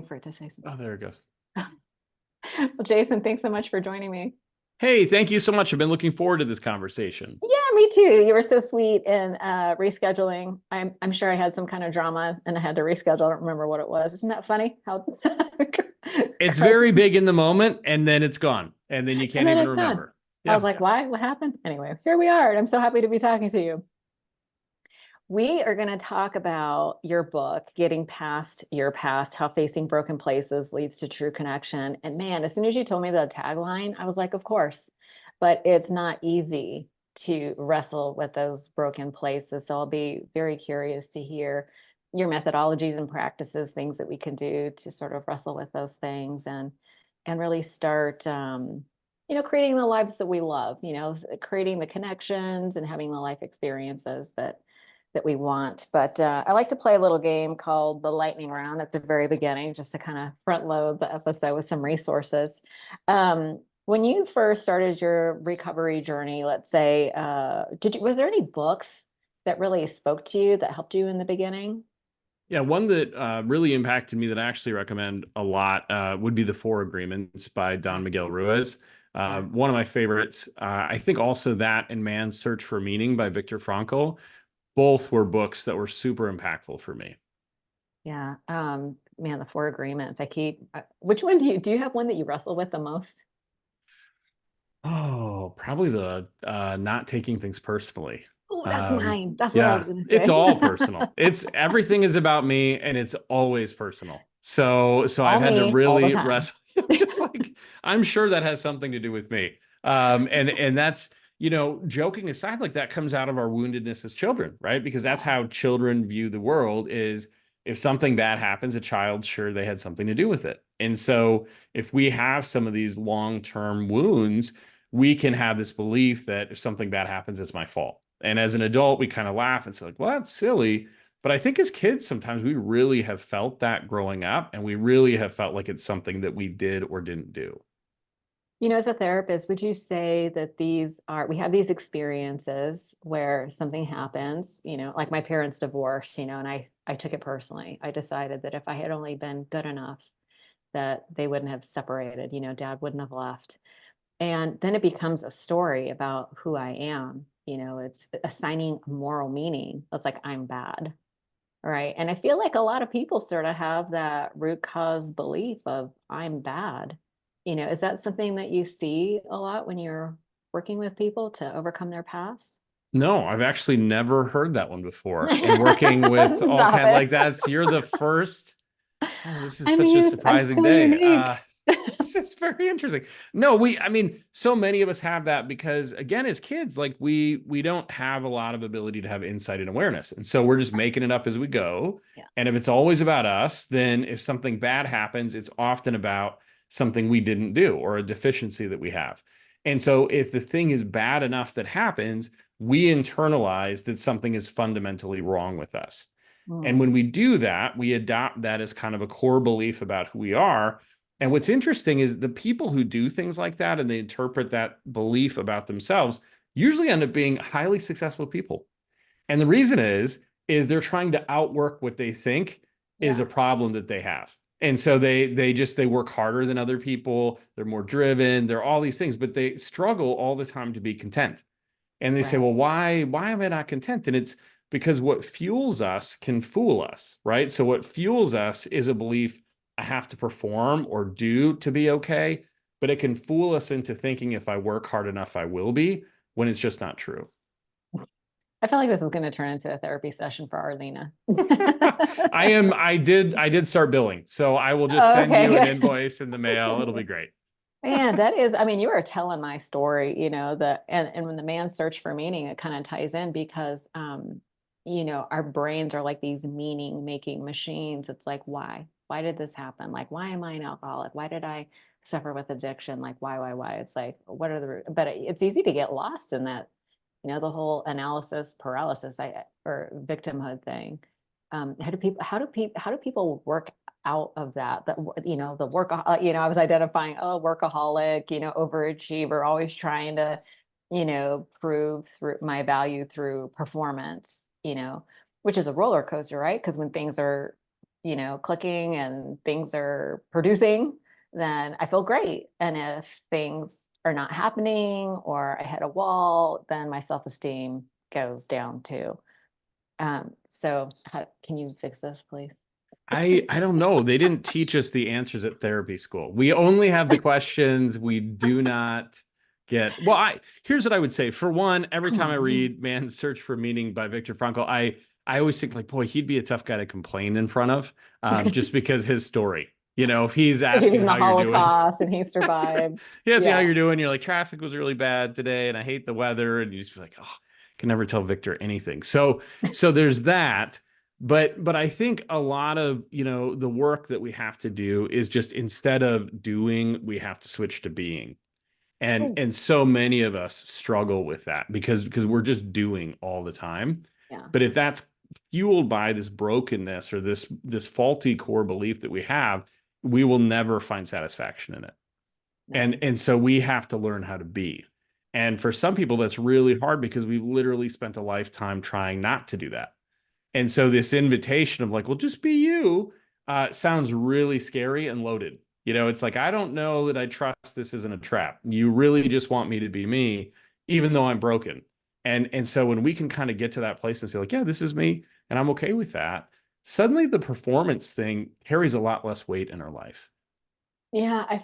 For it to say Oh, something. there it goes. Well, Jason, thanks so much for joining me. Hey, thank you so much. I've been looking forward to this conversation. Yeah, me too. You were so sweet in rescheduling. I'm sure I had some kind of drama and I had to reschedule. I don't remember what it was. Isn't that funny? How It's very crazy. big in the moment and then it's gone. And then you And can't then even it's gone. remember. I was Yeah. like, why? What happened? Anyway, here we are. And I'm so happy to be talking to you. We are going to talk about your book, Getting Past Your Past, How Facing Broken Places Leads to True Connection. And man, as soon as you told me the tagline, I was like, of course. But it's not easy to wrestle with those broken places. So I'll be very curious to hear your methodologies and practices, things that we can do to sort of wrestle with those things and really start creating the lives that we love, creating the connections and having the life experiences that we want. But I like to play a little game called the lightning round at the very beginning, just to kind of front load the episode with some resources. When you first started your recovery journey, let's say, was there any books that really spoke to you that helped you in the beginning? Yeah. One that really impacted me that I actually recommend a lot would be The Four Agreements by Yeah, Don Miguel Ruiz. yeah, One of my favorites. I think also that and Man's Search for Meaning by Viktor Frankl. Both were books that were super impactful for me. yeah. Man, the Four Agreements. Which one do you have one that you wrestle with the most? Oh, probably the not taking things personally. Oh, that's Um, mine. That's what I was yeah, going to it's say. all personal. It's everything is about me and it's always personal. So I've All had to me, all the really time. wrestle. Just like I'm sure that has something to do with me. And that's, joking aside, like that comes out of our woundedness as children, right? Because that's Yeah. how children view the world is if something bad happens, a child, sure, they had something to do with it. And so if we have some of these long-term wounds, we can have this belief that if something bad happens, it's my fault. And as an adult, we kind of laugh and say, like, well, that's silly. But I think as kids, sometimes we really have felt that growing up, and we really have felt like it's something that we did or didn't do. As a therapist, would you say that we have these experiences where something happens, like my parents divorced, and I took it personally. I decided that if I had only been good enough, that they wouldn't have separated, dad wouldn't have left. And then it becomes a story about who I am. It's assigning a moral meaning. It's like I'm bad. Right. And I feel like a lot of people sort of have that root cause belief of I'm bad. Is that something that you see a lot when you're working with people to overcome their past? No, I've actually never heard that one before. And working with all Stop kind it. like you're the first. Oh, this is I such a mean, I'm surprising so day. unique. This is very interesting. No, I mean, so many of us have that because again, as kids, like we don't have a lot of ability to have insight and awareness. And so we're just making it up as we go. Yeah. And if it's always about us, then if something bad happens, it's often about something we didn't do or a deficiency that we have. And so if the thing is bad enough that happens, we internalize that something is fundamentally wrong with us. And Mm, when we do that, we adopt that as kind of a core belief about who we are. And what's interesting is the people who do things like that and they interpret that belief about themselves usually end up being highly successful people. And the reason is they're trying to outwork what they think is yeah. a problem that they have. And so they work harder than other people, they're more driven, they're all these things, but they struggle all the time to be content. And they say, well, Right. why am I not content? And it's because what fuels us can fool us, right? So what fuels us is a belief I have to perform or do to be okay, but it can fool us into thinking if I work hard enough, I will be, when it's just not true. I feel like this is going to turn into a therapy session for Arlena. I did start billing. So I will just Oh, send okay, you an good. invoice in the mail. It'll be great. Man, that is, I mean, you are telling my story, and when the man search for meaning, it kind of ties in because, our brains are like these meaning making machines. It's like, why? Why did this happen? Like, why am I an alcoholic? Why did I suffer with addiction? Like, why? It's like, what are but it's easy to get lost in that, the whole analysis paralysis or victimhood thing. How do people work out of that the work I was identifying, oh, workaholic, overachiever, always trying to prove through my value through performance, which is a roller coaster, right? Because when things are clicking and things are producing, then I feel great. And if things are not happening or I hit a wall, then my self-esteem goes down too. So can you fix this, please? I don't know. They didn't teach us the answers at therapy school. We only have the questions. We do not get, well, here's what I would say. For one, every time I read Man's Search for Meaning by Viktor Frankl, I always think like, boy, he'd be a tough guy to complain in front of, just because his story, if he's He was asking in the how you're doing. Holocaust and he survived. He asks you how Yeah. you're doing. You're like, traffic was really bad today and I hate the weather. And you just feel like, oh, I can never tell Victor anything. So there's that. But I think a lot of, the work that we have to do is just, instead of doing, we have to switch to being. And so many of us struggle with that because we're just doing all the time. Yeah. But if that's fueled by this brokenness or this faulty core belief that we have, we will never find satisfaction in it. No. And so we have to learn how to be. And for some people, that's really hard because we've literally spent a lifetime trying not to do that. And so this invitation of like, well, just be you, sounds really scary and loaded. It's like, I don't know that I trust this isn't a trap. You really just want me to be me, even though I'm broken. And so when we can kind of get to that place and say like, yeah, this is me and I'm okay with that, suddenly the performance thing carries a lot less weight in our life. Yeah, I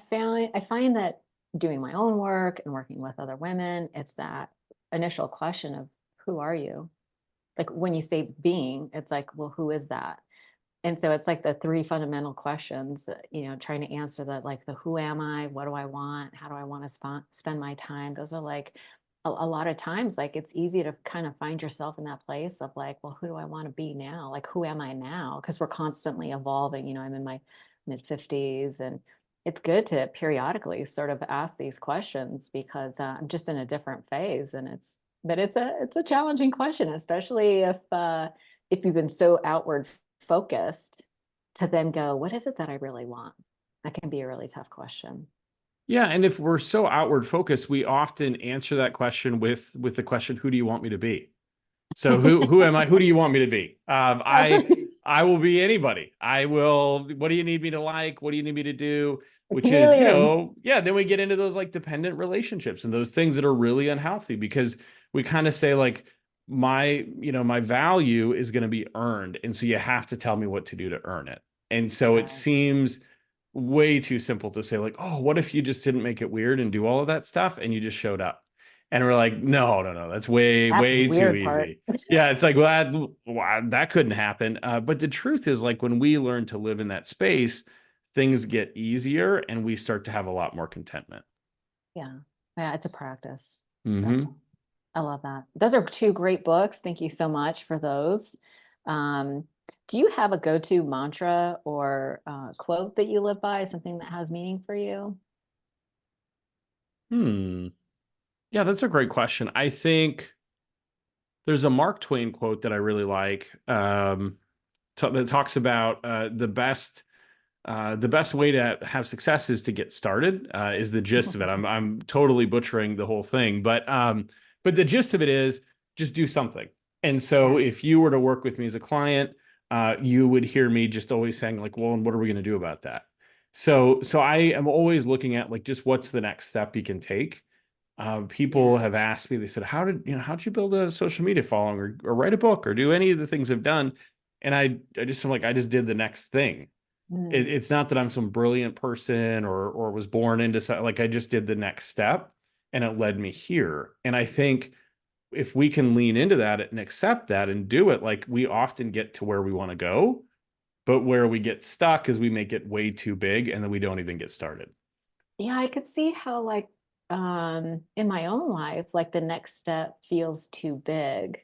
find that doing my own work and working with other women, it's that initial question of who are you? Like when you say being, it's like, well, who is that? And so it's like the three fundamental questions, trying to answer that, like the who am I? What do I want? How do I want to spend my time? Those are like a lot of times, like it's easy to kind of find yourself in that place of like, well, who do I want to be now? Like, who am I now? Because we're constantly evolving. I'm in my mid 50s, and it's good to periodically sort of ask these questions because I'm just in a different phase, and it's a challenging question, especially if you've been so outward focused, to then go, what is it that I really want? That can be a really tough question. Yeah, and if we're so outward focused, we often answer that question with the question, "Who do you want me to be?" So who am I? Who do you want me to be? I will be anybody. I will. What do you need me to like? What do you need me to do? A Which is, chameleon. yeah. Then we get into those like dependent relationships and those things that are really unhealthy because we kind of say like my value is going to be earned, and so you have to tell me what to do to earn it. And so it Right. seems way too simple to say like, oh, what if you just didn't make it weird and do all of that stuff and you just showed up? And we're like, no, no, no, that's way, That's the way too weird part. easy. Yeah, it's like, well, that couldn't happen. But the truth is, like, when we learn to live in that space, things get easier and we start to have a lot more contentment. Yeah. Yeah, it's a practice. Definitely. Hmm. I love that. Those are two great books. Thank you so much for those. Um, do you have a go-to mantra or quote that you live by, something that has meaning for you? Hmm. Yeah, that's a great question. I think there's a Mark Twain quote that I really like, that talks about the best way to have success is to get started, is the gist of it. I'm totally butchering the whole thing, but the gist of it is just do something. And so Yeah. if you were to work with me as a client, you would hear me just always saying like, well, and what are we going to do about that? So I am always looking at like just what's the next step you can take. People Yeah. have asked me, they said, how'd you build a social media following or write a book or do any of the things I've done? And I just am like, I just did the next thing. Mm. It's not that I'm some brilliant person or was born into something. Like I just did the next step and it led me here. And I think if we can lean into that and accept that and do it, like we often get to where we want to go, but where we get stuck is we make it way too big and then we don't even get started. Yeah, I could see how like in my own life, like the next step feels too big,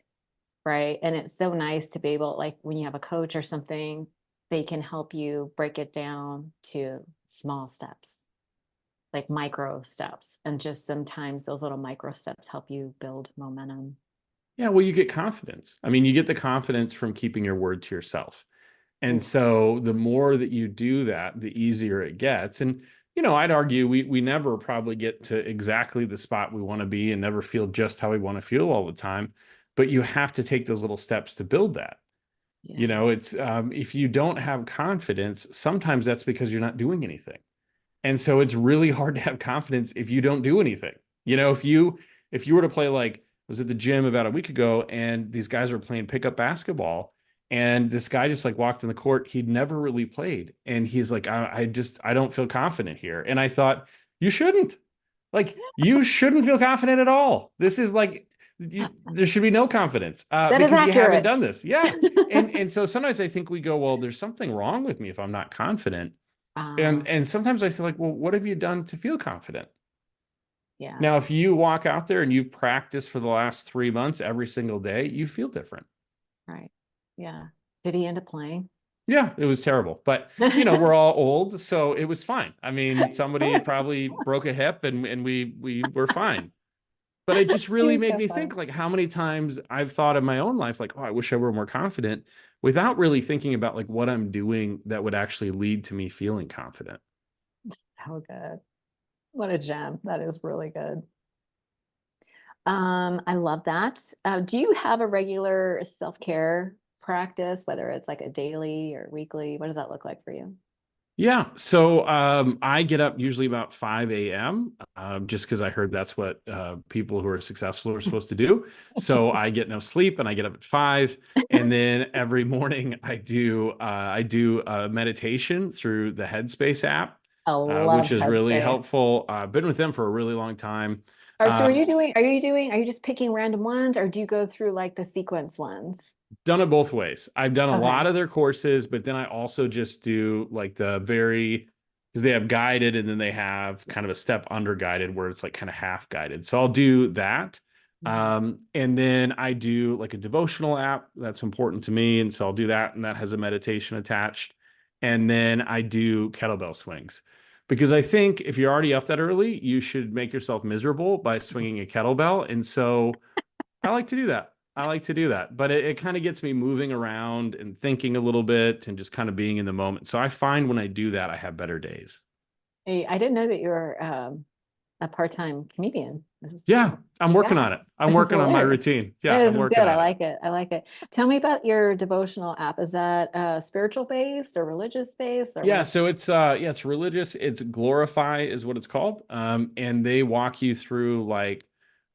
right? And it's so nice to be able, like when you have a coach or something, they can help you break it down to small steps, like micro steps. And just sometimes those little micro steps help you build momentum. Yeah, well, you get confidence. I mean, you get the confidence from keeping your word to yourself. And Ooh, so the more that you do that, the easier it gets. And, I'd argue we never probably get to exactly the spot we want to be and never feel just how we want to feel all the time. But you have to take those little steps to build that. Yeah. You know, it's if you don't have confidence, sometimes that's because you're not doing anything. And so it's really hard to have confidence if you don't do anything. You know, if you were to play like I was at the gym about a week ago and these guys were playing pickup basketball and this guy just like walked in the court. He'd never really played. And he's like, I don't feel confident here. And I thought, you shouldn't. Like you shouldn't feel confident at all. This is like there should be no confidence That is because you haven't accurate. done this. Yeah. And so sometimes I think we go, well, there's something wrong with me if I'm not confident. Uh, And sometimes I say like, well, what have you done to feel confident? yeah, Now, if you walk out there and you've practiced for the last 3 months every single day, you feel different. right. Yeah. Did he end up playing? Yeah, it was terrible, but you know, we're all old, so it was fine. I mean, somebody probably broke a hip and we were fine. But it just really You're made so me funny. think like how many times I've thought in my own life, like, oh, I wish I were more confident without really thinking about like what I'm doing that would actually lead to me feeling confident. Oh, good. What a gem. That is really good. I love that. Do you have a regular self-care practice, whether it's like a daily or weekly? What does that look like for you? Yeah. So I get up usually about 5 a.m. Just because I heard that's what people who are successful are supposed to do. So I get no sleep and I get up at 5. And then every morning I do meditation through the Headspace app, I love which is really Headspace. helpful. I've been with them for a really long time. So Um, are you just picking random ones or do you go through like the sequence ones? Done it both ways. I've done a Okay. lot of their courses, but then I also just do like the very because they have guided and then they have kind of a step under guided where it's like kind of half guided. So I'll do that. Mhm. And then I do like a devotional app that's important to me. And so I'll do that, and that has a meditation attached. And then I do kettlebell swings because I think if you're already up that early, you should make yourself miserable by swinging a kettlebell. And so I like to do that. I like to do that, but it kind of gets me moving around and thinking a little bit and just kind of being in the moment. So I find when I do that, I have better days. Hey, I didn't know that you were a part-time comedian. Yeah, I'm working Yeah, on it. I'm this is working on my hilarious. routine. Yeah, This I'm is working good. I on it. like it. I like it. Tell me about your devotional app. Is that spiritual based or religious based or what Yeah, is so it's religious. It's Glorify is what it's called. And they walk you through like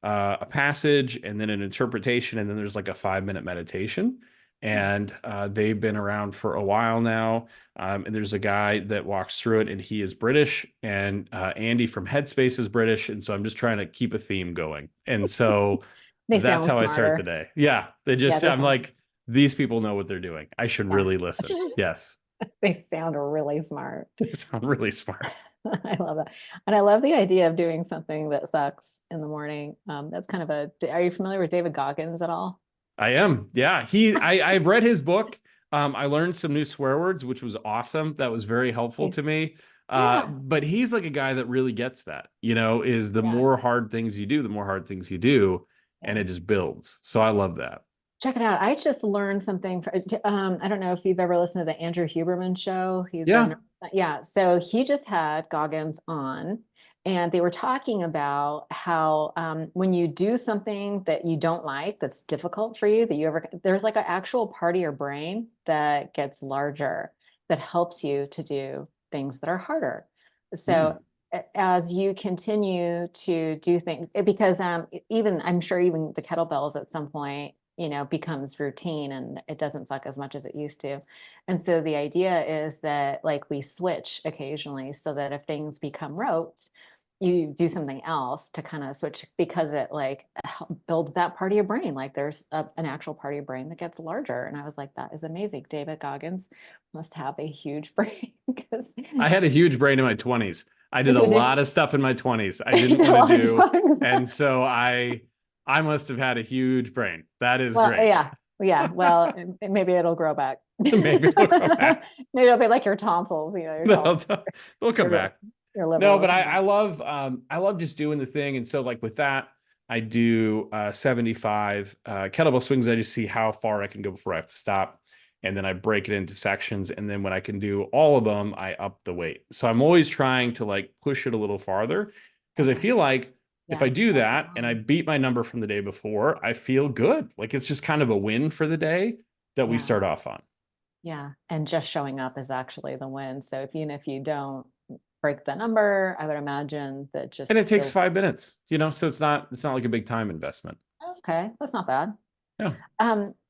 a passage and then an interpretation, and then there's like a 5 minute meditation. it? And they've been around for a while now. And there's a guy that walks through it, and he is British, and Andy from Headspace is British, and so I'm just trying to keep a theme going. And so They that's sound how I start the smarter. day. Yeah, they Yeah, just they I'm sound like, these people know what they're doing. I should yeah. really listen. Yes, They sound really smart. they sound really smart. I love that. And I love the idea of doing something that sucks in the morning. That's kind of are you familiar with David Goggins at all? I am. Yeah. I've read his book. I learned some new swear words, which was awesome. That was very helpful Nice. to me. Yeah. But he's like a guy that really gets that, is the Yeah. more hard things you do, the more hard things you do, and Yeah. it just builds. So I love that. Check it out. I just learned something. I don't know if you've ever listened to the Andrew Huberman show. He's a Yeah. nurse. Yeah. So he just had Goggins on, and they were talking about how when you do something that you don't like, that's difficult for you, that you ever, there's like an actual part of your brain that gets larger that helps you to do things that are harder. So Hmm. as you continue to do things, because even I'm sure even the kettlebells at some point becomes routine and it doesn't suck as much as it used to. And so the idea is that like we switch occasionally so that if things become rote, you do something else to kind of switch because it like builds that part of your brain. Like there's an actual part of your brain that gets larger. And I was like, that is amazing. David Goggins must have a huge brain because I had a huge brain in my 20s. I did a did lot of stuff in my 20s I you didn't did a want to lot of do. talking. And so I must have had a huge brain. That is Well, great. yeah, yeah. Well, maybe it'll grow back. Maybe it'll come Maybe back. it'll be like your tonsils, your They'll, tonsils, they'll come your, back. your liver No, will but come I back. love I love just doing the thing. And so like with that, I do 75 kettlebell swings. I just see how far I can go before I have to stop. And then I break it into sections. And then when I can do all of them, I up the weight. So I'm always trying to like push it a little farther because I Okay. feel like if Yeah, I do that's that and I awesome. beat my number from the day before, I feel good. Like it's just kind of a win for the day. that we Yeah. start off on. Yeah. And just showing up is actually the win. So if even if you don't break the number, I would imagine that And just it takes the 5 minutes, so it's not like a big time investment. okay, that's not bad. Yeah.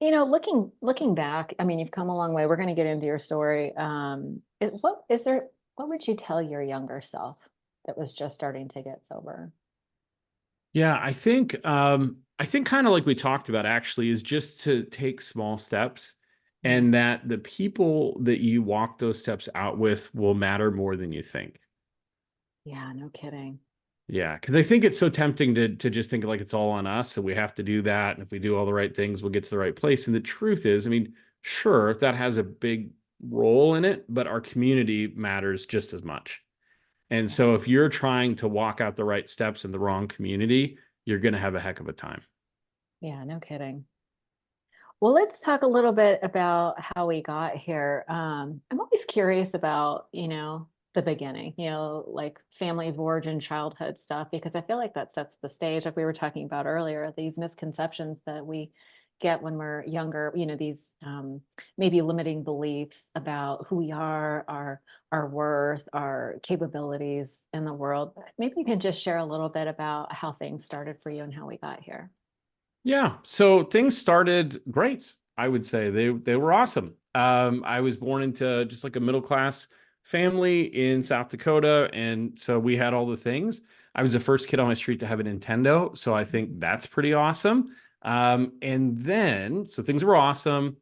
Looking back, I mean, you've come a long way. We're going to get into your story. What would you tell your younger self that was just starting to get sober? Yeah, I think kind of like we talked about actually is just to take small steps, Mm. and that the people that you walk those steps out with will matter more than you think. Yeah, no kidding. Yeah, because I think it's so tempting to just think like it's all on us, so we have to do that, and if we do all the right things, we'll get to the right place. And the truth is, I mean, sure, that has a big role in it, but our community matters just as much. And Yeah. so if you're trying to walk out the right steps in the wrong community, you're going to have a heck of a time. Yeah, no kidding. Well, let's talk a little bit about how we got here. I'm always curious about, the beginning, like family of origin, childhood stuff, because I feel like that sets the stage, like we were talking about earlier, these misconceptions that we get when we're younger, these maybe limiting beliefs about who we are, our worth, our capabilities in the world. Maybe you can just share a little bit about how things started for you and how we got here. Yeah, so things started great. I would say they were awesome. I was born into just like a middle class family in South Dakota, and so we had all the things. I was the first kid on my street to have a Nintendo, so I think that's pretty awesome. And then, so things were awesome.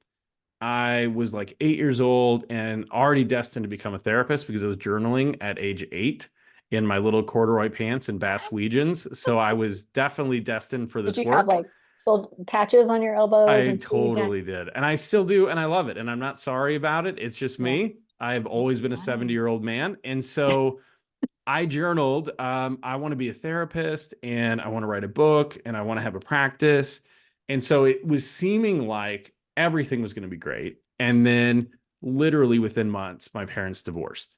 I was like 8 years old and already destined to become a therapist because I was journaling at age 8 in my little corduroy pants and Bass Weejuns. So I was definitely destined for Did this you have work. like sold patches on your elbows I and sleeves? Yeah. totally did. And I still do. And I love it. And I'm not sorry about it. It's just Yeah. me. I've It's always been a fine. 70-year-old man. And so I journaled, I want to be a therapist and I want to write a book and I want to have a practice. And so it was seeming like everything was going to be great. And then literally within months, my parents divorced.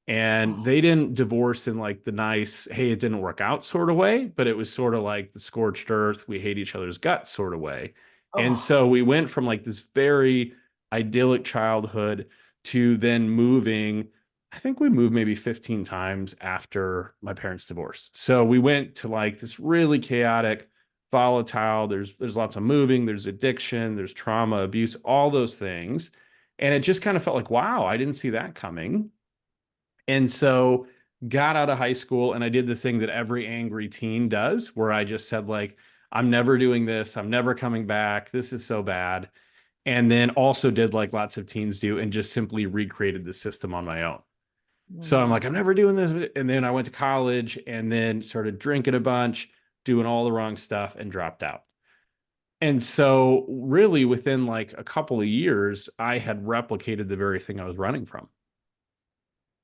And Oh, they didn't divorce in like the nice, hey, it didn't work out sort of way, but it was sort of like the scorched earth, we hate each other's guts sort of way. And oh, so we went from like this very idyllic childhood to then moving. I think we moved maybe 15 times after my parents' divorce. So we went to like this really chaotic, volatile, there's lots of moving, there's addiction, there's trauma, abuse, all those things. And it just kind of felt like, wow, I didn't see that coming. And so got out of high school and I did the thing that every angry teen does, where I just said, like, I'm never doing this. I'm never coming back. This is so bad. And then also did like lots of teens do and just simply recreated the system on my own. So I'm mm. like, I'm never doing this. And then I went to college and then started drinking a bunch, doing all the wrong stuff and dropped out. And so really within like a couple of years, I had replicated the very thing I was running from.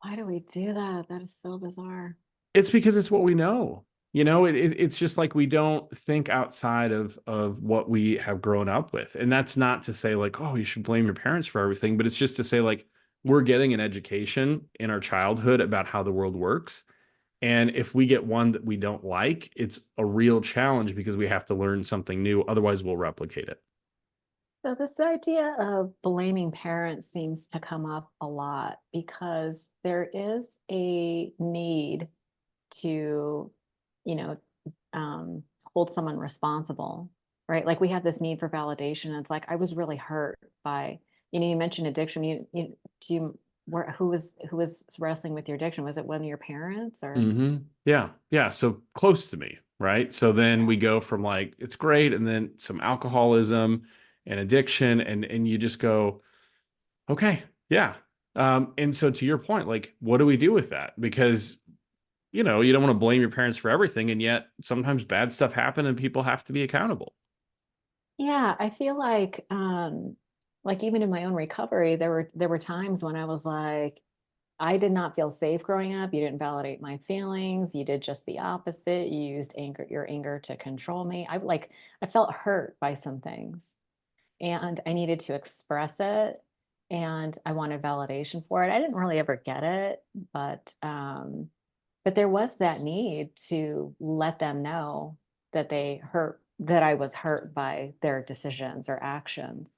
Why do we do that? That is so bizarre. It's because it's what we know. It's just like we don't think outside of what we have grown up with. And that's not to say like, oh, you should blame your parents for everything, but it's just to say like we're getting an education in our childhood about how the world works. And if we get one that we don't like, it's a real challenge because we have to learn something new. Otherwise, we'll replicate it. So this idea of blaming parents seems to come up a lot because there is a need to, you know, um, hold someone responsible, right? Like we have this need for validation. It's like I was really hurt by, you mentioned addiction. Do you who was wrestling with your addiction? Was it one of your parents or? Yeah. Yeah. So close to me. Right. So then Yeah. we go from like, it's great. And then some alcoholism and addiction. And you just go, okay. Yeah. And so to your point, like, what do we do with that? Because, you don't want to blame your parents for everything. And yet sometimes bad stuff happen and people have to be accountable. Yeah, I feel like even in my own recovery, there were times when I was like, I did not feel safe growing up. You didn't validate my feelings. You did just the opposite. You used your anger to control me. I felt hurt by some things and I needed to express it and I wanted validation for it. I didn't really ever get it, but there was that need to let them know that I was hurt by their decisions or actions.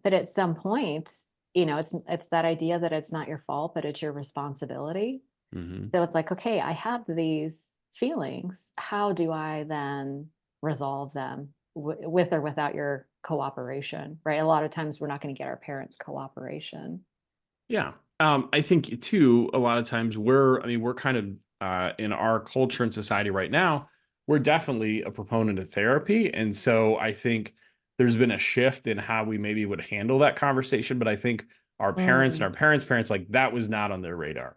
But at some point, it's that idea that it's not your fault, but it's your responsibility. Hmm. So it's like, okay, I have these feelings. How do I then resolve them with or without your cooperation, right? A lot of times we're not going to get our parents' cooperation. Yeah. I think too, a lot of times we're kind of in our culture and society right now, we're definitely a proponent of therapy. And so I think there's been a shift in how we maybe would handle that conversation. But I think our parents and Mm, our parents, like that was not on their radar.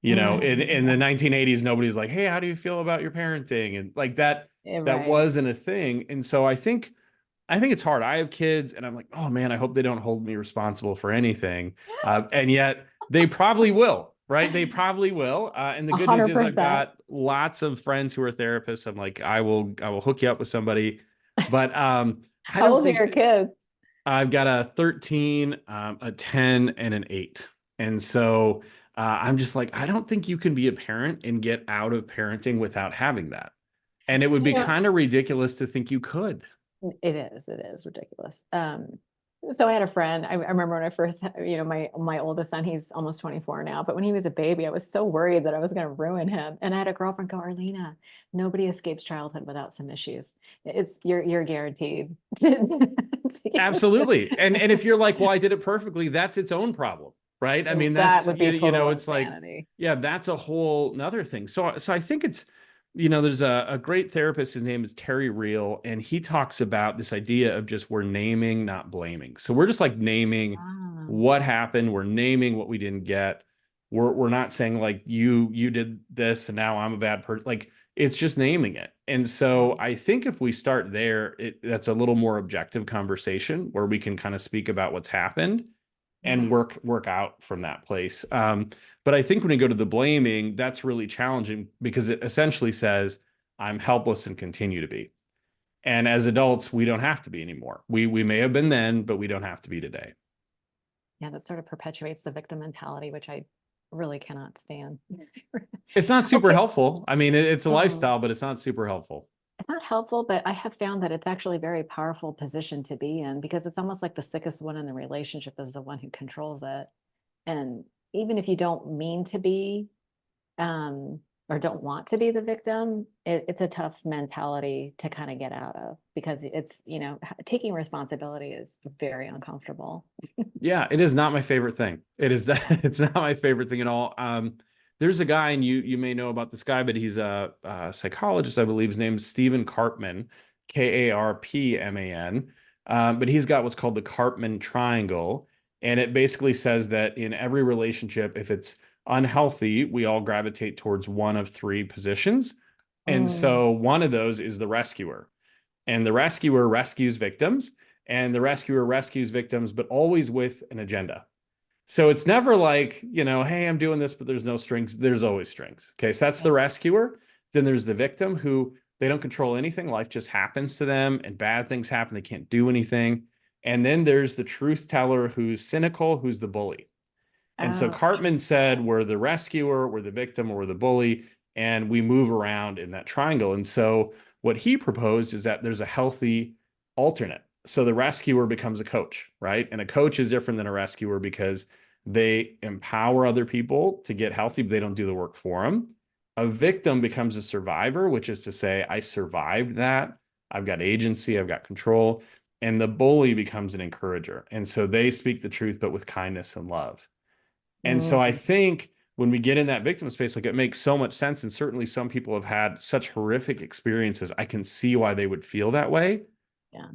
In the yeah, 1980s, nobody's like, hey, how do you feel about your parenting? And like that right. wasn't a thing. And so I think it's hard. I have kids and I'm like, oh man, I hope they don't hold me responsible for anything. And yet they probably will, right? They probably will. And the A good news hundred is I've percent. got lots of friends who are therapists. I'm like, I will hook you up with somebody. But I How don't old are think your kids? I've got a 13, a 10, and an 8. And so I'm just like, I don't think you can be a parent and get out of parenting without having that. And it would You be know, kind of ridiculous to think you could. it is ridiculous. So I had a friend, I remember when I first, my oldest son, he's almost 24 now, but when he was a baby, I was so worried that I was going to ruin him. And I had a girlfriend go, Arlena, nobody escapes childhood without some issues. You're guaranteed to get- Absolutely. And if you're like, well, I did it perfectly, that's its own problem, right? I mean, that that's would be total it's like, insanity. yeah, that's a whole nother thing. So I think it's, there's a great therapist, his name is Terry Real, and he talks about this idea of just we're naming, not blaming. So we're just like naming Ah, what happened, we're naming what we didn't get. We're not saying like you did this and now I'm a bad person. Like it's just naming it. And so right. I think if we start there, that's a little more objective conversation where we can kind of speak about what's happened Yeah. and work out from that place. But I think when we go to the blaming, that's really challenging because it essentially says I'm helpless and continue to be. And as adults, we don't have to be anymore. We may have been then, but we don't have to be today. Yeah, that sort of perpetuates the victim mentality, which I really cannot stand. It's not super Okay. helpful. I mean, it's a Mm. lifestyle, but it's not super helpful. It's not helpful, but I have found that it's actually a very powerful position to be in because it's almost like the sickest one in the relationship is the one who controls it. And even if you don't mean to be, um, or don't want to be the victim, it's a tough mentality to kind of get out of because taking responsibility is very uncomfortable. Yeah, it is not my favorite thing. It is it's not my favorite thing at all. There's a guy, and you may know about this guy, but he's a psychologist, I believe. His name's Stephen Karpman, Karpman. But he's got what's called the Karpman triangle, and it basically says that in every relationship, if it's unhealthy, we all gravitate towards one of three positions, and Mm. so one of those is the rescuer, and the rescuer rescues victims, and the rescuer rescues victims, but always with an agenda. So it's never like, hey, I'm doing this, but there's no strings. There's always strings. Okay. So that's the Right. rescuer. Then there's the victim who they don't control anything. Life just happens to them and bad things happen. They can't do anything. And then there's the truth teller who's cynical, who's the bully. And so Oh, Cartman said, we're the rescuer, we're the victim, or we're the bully, and we move around in that triangle. And so what he proposed is that there's a healthy alternate. So the rescuer becomes a coach, right? And a coach is different than a rescuer because they empower other people to get healthy, but they don't do the work for them. A victim becomes a survivor, which is to say, I survived that. I've got agency, I've got control. And the bully becomes an encourager. And so they speak the truth, but with kindness and love. And so I mm, think when we get in that victim space, like it makes so much sense. And certainly some people have had such horrific experiences. I can see why they would feel that way. yeah,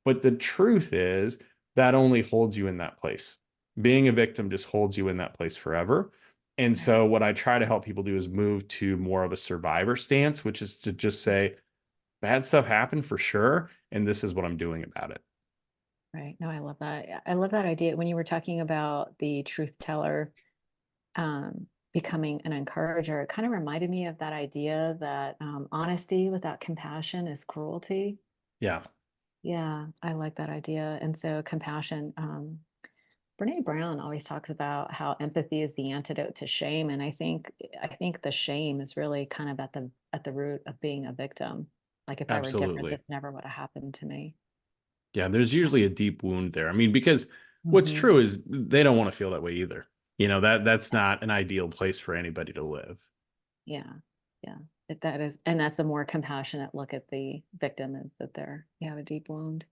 But the truth is that only holds you in that place. Being a victim just holds you in that place forever. And right, so what I try to help people do is move to more of a survivor stance, which is to just say, bad stuff happened for sure. And this is what I'm doing about it. right. No, I love that. I love that idea. When you were talking about the truth teller, becoming an encourager, it kind of reminded me of that idea that honesty without compassion is cruelty. Yeah, Yeah, I like that idea. And so compassion, Brene Brown always talks about how empathy is the antidote to shame. And I think the shame is really kind of at the root of being a victim. Like if I were different, absolutely. this never would have happened to me. Yeah, there's usually a deep wound there. I mean, because what's Hmm. true is they don't want to feel that way either. That's not an ideal place for anybody to live. Yeah. Yeah. That is, and that's a more compassionate look at the victim is that you have a deep wound.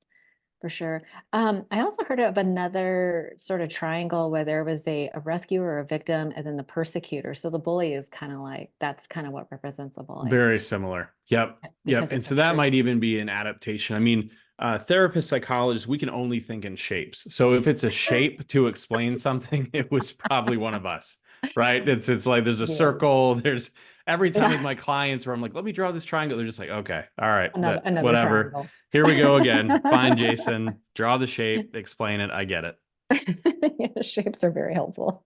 For sure. I also heard of another sort of triangle where there was a rescuer, a victim, and then the persecutor. So the bully is kind of like that's kind of what represents the bully Very similar. Yep. Yep. because And it's a so that truth. might even be an adaptation. I mean, therapists, psychologists, we can only think in shapes. So if it's a shape to explain something, it was probably one of us, right? It's like there's a Yeah. circle. There's every time with Yeah. my clients where I'm like, let me draw this triangle. They're just like, okay, all right, that Another whatever. triangle. Here we go again. Fine, Jason. Draw the shape, explain it. I get it. Yeah, shapes are very helpful.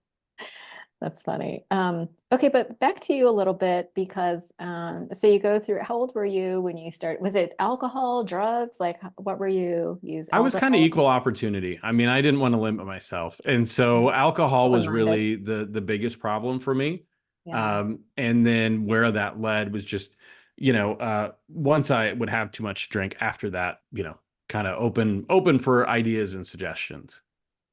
That's funny. Okay, but back to you a little bit because so you go through, how old were you when you started? Was it alcohol, drugs? Like what were you use I was kind of alcohol? equal opportunity. I mean, I didn't want to limit myself. And so alcohol was Open-minded. really the biggest problem for me. Yeah. And then where that led was just, once I would have too much drink after that, kind of open for ideas and suggestions.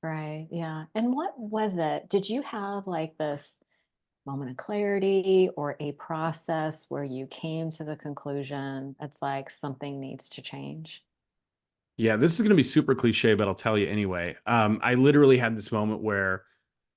Right. Yeah. And what was it? Did you have like this moment of clarity or a process where you came to the conclusion it's like something needs to change? Yeah, this is going to be super cliche, but I'll tell you anyway. I literally had this moment where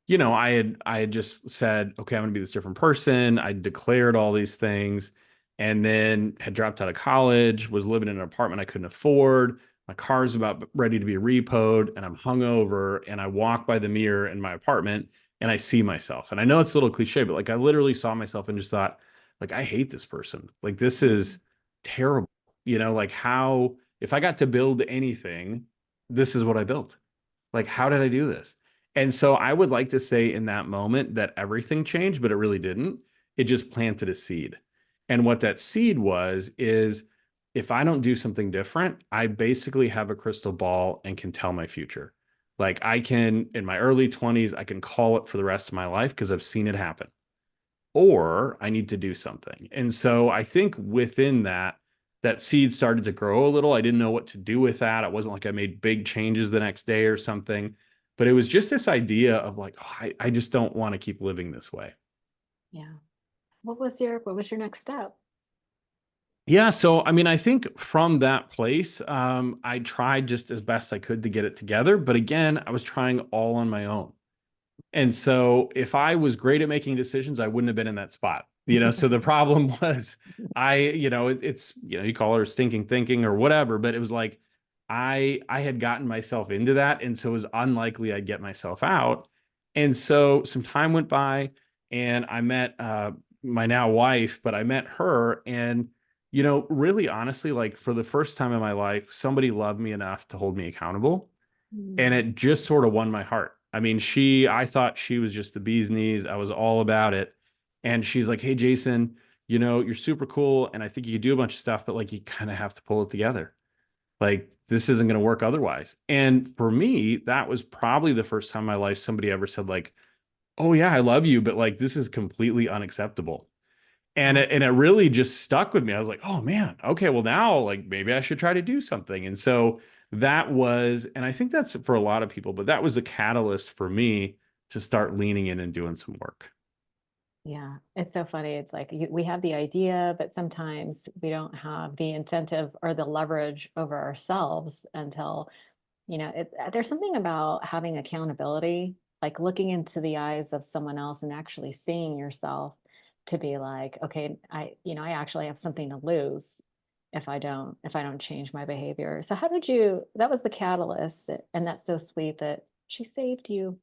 I had just said, okay, I'm gonna be this different person. I declared all these things and then had dropped out of college, was living in an apartment I couldn't afford. My car's about ready to be repoed, and I'm hungover, and I walk by the mirror in my apartment and I see myself. And I know it's a little cliche, but like I literally saw myself and just thought, like, I hate this person. Like, this is terrible. Like how if I got to build anything, this is what I built. Like, how did I do this? And so I would like to say in that moment that everything changed, but it really didn't. It just planted a seed. And what that seed was is if I don't do something different, I basically have a crystal ball and can tell my future. Like I can, in my early 20s, I can call it for the rest of my life because I've seen it happen. Or I need to do something. And so I think within that, that seed started to grow a little. I didn't know what to do with that. It wasn't like I made big changes the next day or something, but it was just this idea of like, oh, I just don't want to keep living this way. Yeah. What was your next step? Yeah. So, I mean, I think from that place, I tried just as best I could to get it together. But again, I was trying all on my own. And so if I was great at making decisions, I wouldn't have been in that spot. So the problem was it's, you call it stinking thinking or whatever, but it was like I had gotten myself into that. And so it was unlikely I'd get myself out. And so some time went by and I met my now wife, but I met her and really honestly, like for the first time in my life, somebody loved me enough to hold me accountable and Mm. it just sort of won my heart. I mean, I thought she was just the bee's knees. I was all about it. And she's like, hey, Jason, you're super cool. And I think you could do a bunch of stuff, but like, you kind of have to pull it together. Like, this isn't going to work otherwise. And for me, that was probably the first time in my life somebody ever said, like, oh, yeah, I love you, but like, this is completely unacceptable. And Yeah. it really just stuck with me. I was like, oh man, okay, well now like maybe I should try to do something. And so that was, and I think that's for a lot of people, but that was the catalyst for me to start leaning in and doing some work. Yeah, it's so funny. It's like we have the idea, but sometimes we don't have the incentive or the leverage over ourselves until, there's something about having accountability, like looking into the eyes of someone else and actually seeing yourself to be like, okay, I actually have something to lose if I don't change my behavior. So that was the catalyst, and that's so sweet that she saved you.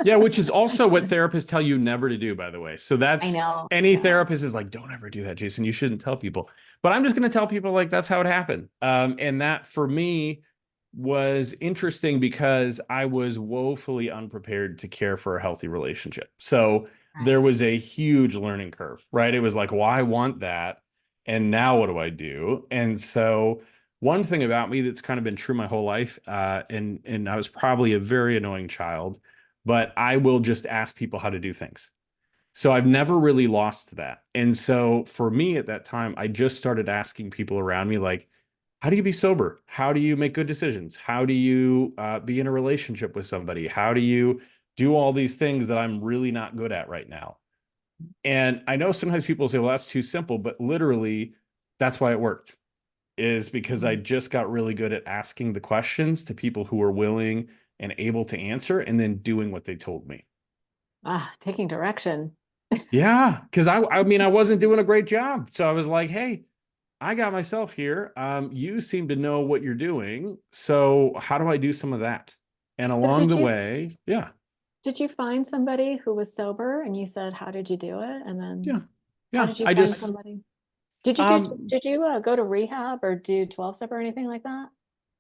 Yeah, which is also what therapists tell you never to do, by the way. So I that's know. any Yeah. therapist is like, don't ever do that, Jason. You shouldn't tell people. But I'm just going to tell people like that's how it happened. And that for me was interesting because I was woefully unprepared to care for a healthy relationship. So there Right. was a huge learning curve, right? It was like, well, I want that. And now what do I do? And so one thing about me that's kind of been true my whole life, and I was probably a very annoying child, but I will just ask people how to do things. So I've never really lost that. And so for me at that time, I just started asking people around me, like, how do you be sober? How do you make good decisions? How do you be in a relationship with somebody? How do you do all these things that I'm really not good at right now? And I know sometimes people say, well, that's too simple, but literally that's why it worked, is because I Mhm. just got really good at asking the questions to people who were willing and able to answer and then doing what they told me. Ah, taking direction. Yeah, because I mean, I wasn't doing a great job. So I was like, hey, I got myself here. You seem to know what you're doing. So how do I do some of that? And So along the way, yeah, did you find somebody who was sober and you said, how did you do it? And then yeah, how yeah. did you I find just, somebody? Did you um, did you go to rehab or do 12 step or anything like that?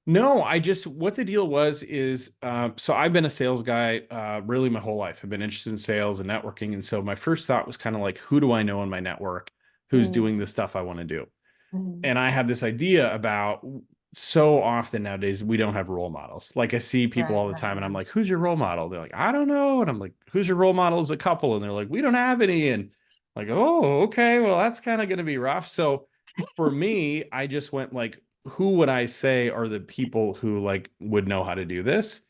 no, I just, what the deal was is, so I've been a sales guy, really my whole life. I've been interested in sales and networking. And so my first thought was kind of like, who do I know in my network who's Mm, doing the stuff I want to do? mm, And I have this idea about, so often nowadays we don't have role models. Like I see people right, all the right, time and I'm right. like, who's your role model? They're like, I don't know. And I'm like, who's your role model as a couple? And they're like, we don't have any. And like, oh, okay, well, that's kind of going to be rough. So for me, I just went like, who would I say are the people who like would know how to do this?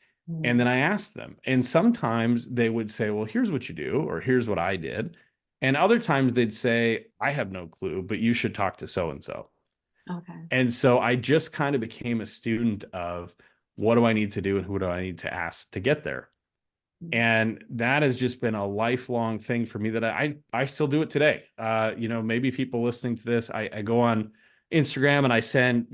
And then Mm, I asked them. And sometimes they would say, well, here's what you do, or here's what I did. And other times they'd say, I have no clue, but you should talk to so and so. okay. And so I just kind of became a student of what do I need to do and who do I need to ask to get there. Mm, And that has just been a lifelong thing for me that I still do it today. Maybe people listening to this, I go on Instagram and I send,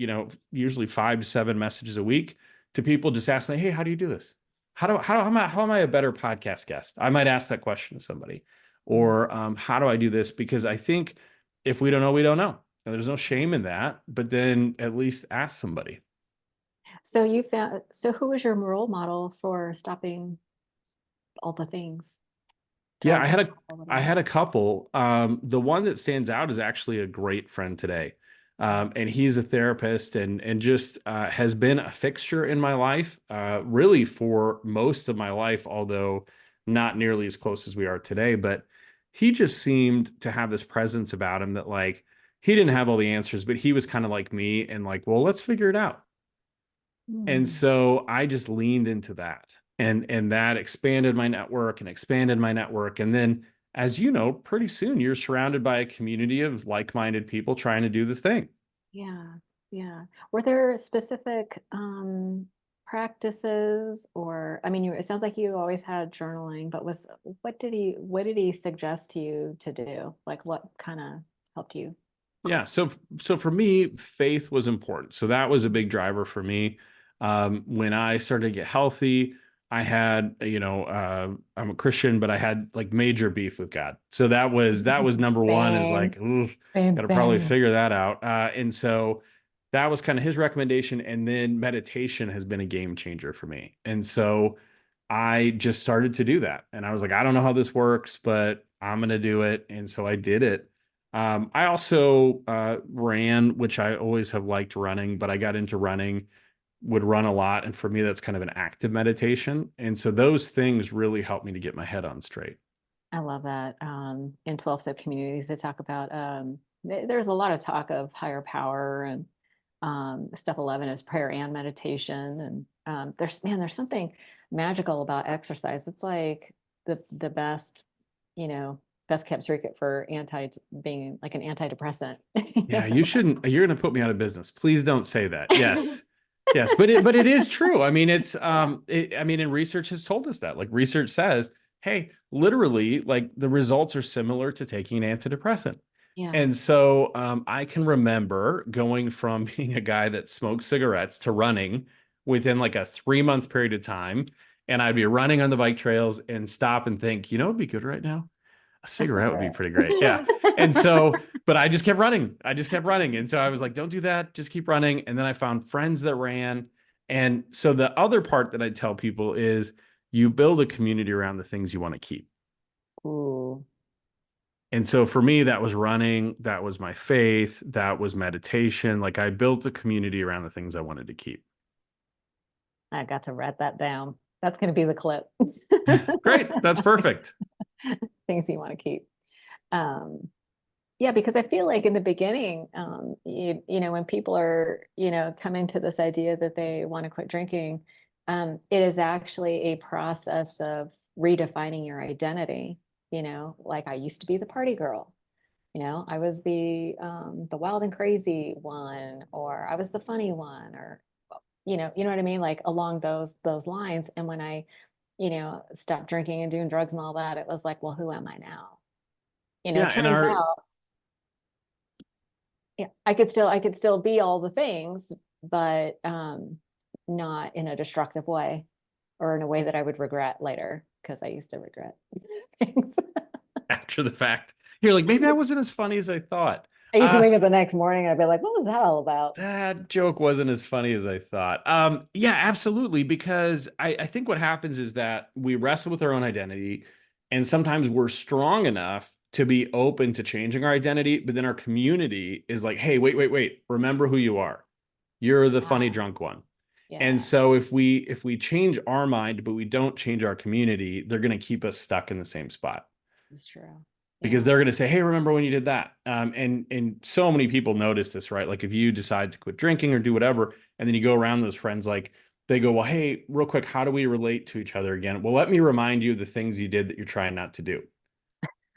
usually 5 to 7 messages a week to people just asking, hey, how do you do this? How am I a better podcast guest? I might ask that question to somebody. mm. Or how do I do this? Because I think if we don't know, we don't know. And there's no shame in that, but then at least ask somebody. So you found, so who was your role model for stopping all the things? Yeah, I Tell had me a a little I bit. had a couple. The one that stands out is actually a great friend today. And he's a therapist and just has been a fixture in my life, really for most of my life, although not nearly as close as we are today. But he just seemed to have this presence about him that like he didn't have all the answers, but he was kind of like me and like, well, let's figure it out. And Mm, so I just leaned into that. And that expanded my network and expanded my network. And then, as you know, pretty soon you're surrounded by a community of like-minded people trying to do the thing. yeah, yeah. Were there specific practices or I mean it sounds like you always had journaling, but was what did he suggest to you to do? Like what kind of helped you? Yeah. So for me, faith was important. So that was a big driver for me. When I started to get healthy, I had, I'm a Christian, but I had like major beef with God. So that was number one is Same, like, ooh, same, got to probably same. figure that out. And so that was kind of his recommendation. And then meditation has been a game changer for me. And so I just started to do that. And I was like, I don't know how this works, but I'm going to do it. And so I did it. I also ran, which I always have liked running, but I got into running, would run a lot. And for me, that's kind of an active meditation. And so those things really helped me to get my head on straight. I love that. In 12 step communities, they talk about there's a lot of talk of higher power and step 11 is prayer and meditation. And there's something magical about exercise. It's like the best, best kept secret for being like an antidepressant. Yeah, you shouldn't, you're going to put me out of business. Please don't say that. Yes. Yes, but it is true. I mean, I mean, and research has told us that. Like research says, hey, literally, like the results are similar to taking an antidepressant. Yeah. And so I can remember going from being a guy that smoked cigarettes to running within like a 3 month period of time. And I'd be running on the bike trails and stop and think, it'd be good right now. A A cigarette would be cigarette. pretty great. Yeah. And so, but I just kept running. I just kept running. And so I was like, don't do that. Just keep running. And then I found friends that ran. And so the other part that I tell people is you build a community around the things you want to keep. Ooh, And so for me, that was running, that was my faith, that was meditation. Like I built a community around the things I wanted to keep. I got to write that down. That's going to be the clip. Great. That's perfect. Things you want to keep. Um, Yeah, because I feel like in the beginning, when people are, coming to this idea that they want to quit drinking, it is actually a process of redefining your identity. Like I used to be the party girl. I was the wild and crazy one, or I was the funny one, or you know what I mean? Like along those lines. And when I, stopped drinking and doing drugs and all that, it was like, well, who am I now? Yeah, and Turns our out, yeah, I could still be all the things, but not in a destructive way or in a way that I would regret later because I used to regret things. after the fact, you're like, maybe I wasn't as funny as I thought. I used to Uh, wake up the next morning and I'd be like, what was that all about? that joke wasn't as funny as I thought. Yeah, absolutely. Because I think what happens is that we wrestle with our own identity, and sometimes we're strong enough to be open to changing our identity, but then our community is like, hey, wait, wait, wait, remember who you are. You're the funny Yeah, drunk one. And yeah, so if we change our mind, but we don't change our community, they're going to keep us stuck in the same spot it's true. because Yeah. they're going to say, "Hey, remember when you did that?" And so many people notice this, right? Like if you decide to quit drinking or do whatever, and then you go around those friends, like they go, "Well, hey, real quick, how do we relate to each other again?" Well, let me remind you of the things you did that you're trying not to do.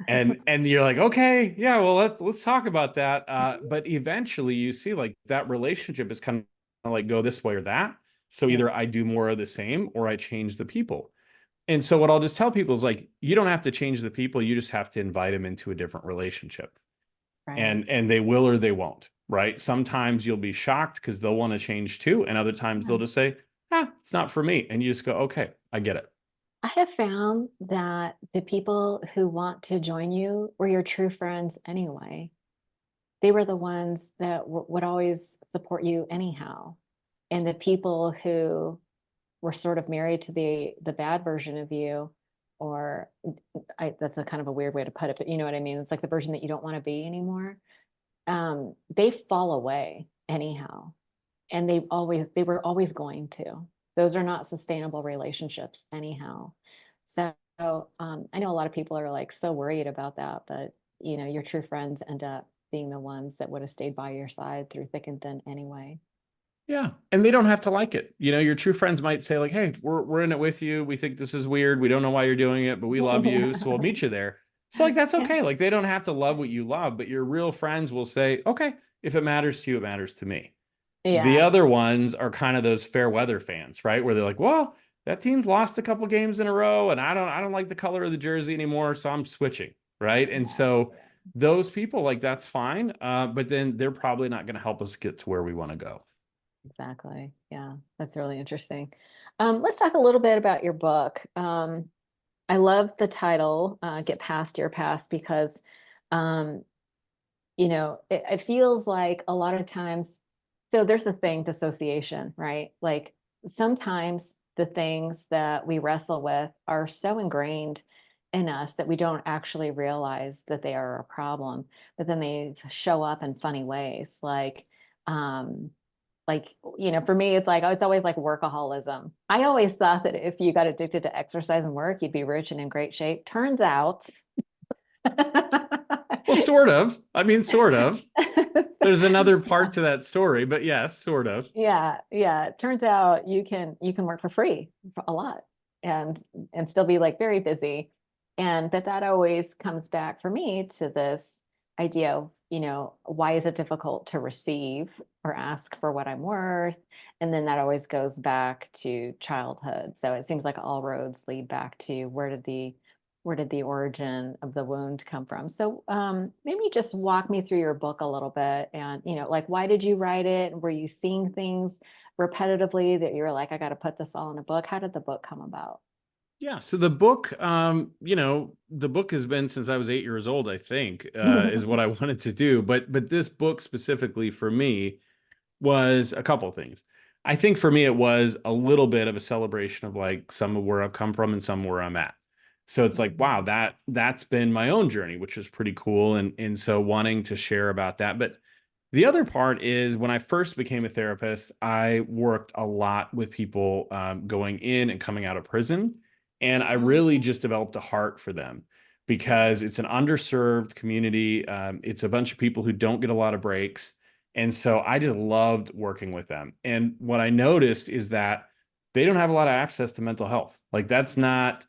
And you're like, okay, yeah, well, let's talk about that. But eventually, you see, like that relationship is kind of like go this way or that. So Yeah, either I do more of the same or I change the people. And so what I'll just tell people is like, you don't have to change the people. You just have to invite them into a different relationship. right. And they will or they won't, right? Sometimes you'll be shocked because they'll want to change too. And other times Yeah. they'll just say, it's not for me. And you just go, okay, I get it. I have found that the people who want to join you were your true friends anyway. They were the ones that would always support you anyhow. And the people who were sort of married to the bad version of you, or that's a kind of a weird way to put it, but you know what I mean? It's like the version that you don't want to be anymore. They fall away anyhow. And they were always going to. Those are not sustainable relationships anyhow. So I know a lot of people are like so worried about that, but your true friends end up being the ones that would have stayed by your side through thick and thin anyway. Yeah. And they don't have to like it. Your true friends might say, like, hey, we're in it with you. We think this is weird. We don't know why you're doing it, but we love you. So we'll meet you there. So like that's Yeah. okay. Like they don't have to love what you love, but your real friends will say, okay, if it matters to you, it matters to me. The Yeah. other ones are kind of those fair weather fans, right? Where they're like, well, that team's lost a couple games in a row, and I don't like the color of the jersey anymore, so I'm switching, right? And Yeah. so those people, like that's fine, but then they're probably not going to help us get to where we want to go. Exactly. Yeah. That's really interesting. Let's talk a little bit about your book. I love the title, Get Past Your Past, because um, it feels like a lot of times, so there's this thing, dissociation, right? Like sometimes the things that we wrestle with are so ingrained in us that we don't actually realize that they are a problem, but then they show up in funny ways. Um, for me, it's like, oh, it's always like workaholism. I always thought that if you got addicted to exercise and work, you'd be rich and in great shape. Turns out, Well, sort of. I mean, sort of. There's another part to that story, but yes, sort of. Yeah, yeah. It turns out you can work for free for a lot and still be like very busy. And but that always comes back for me to this idea of, why is it difficult to receive or ask for what I'm worth? And then that always goes back to childhood. So it seems like all roads lead back to where did the origin of the wound come from? So maybe just walk me through your book a little bit and, like, why did you write it? Were you seeing things repetitively that you were like, I got to put this all in a book? How did the book come about? Yeah. So the book, the book has been since I was 8 years old, I think, is what I wanted to do. But this book specifically for me was a couple of things. I think for me, it was a little bit of a celebration of like some of where I've come from and some where I'm at. So it's like, wow, that's been my own journey, which is pretty cool. And so wanting to share about that. But the other part is when I first became a therapist, I worked a lot with people going in and coming out of prison. And I really just developed a heart for them, because it's an underserved community. It's a bunch of people who don't get a lot of breaks. And so I just loved working with them. And what I noticed is that they don't have a lot of access to mental health. Like that's not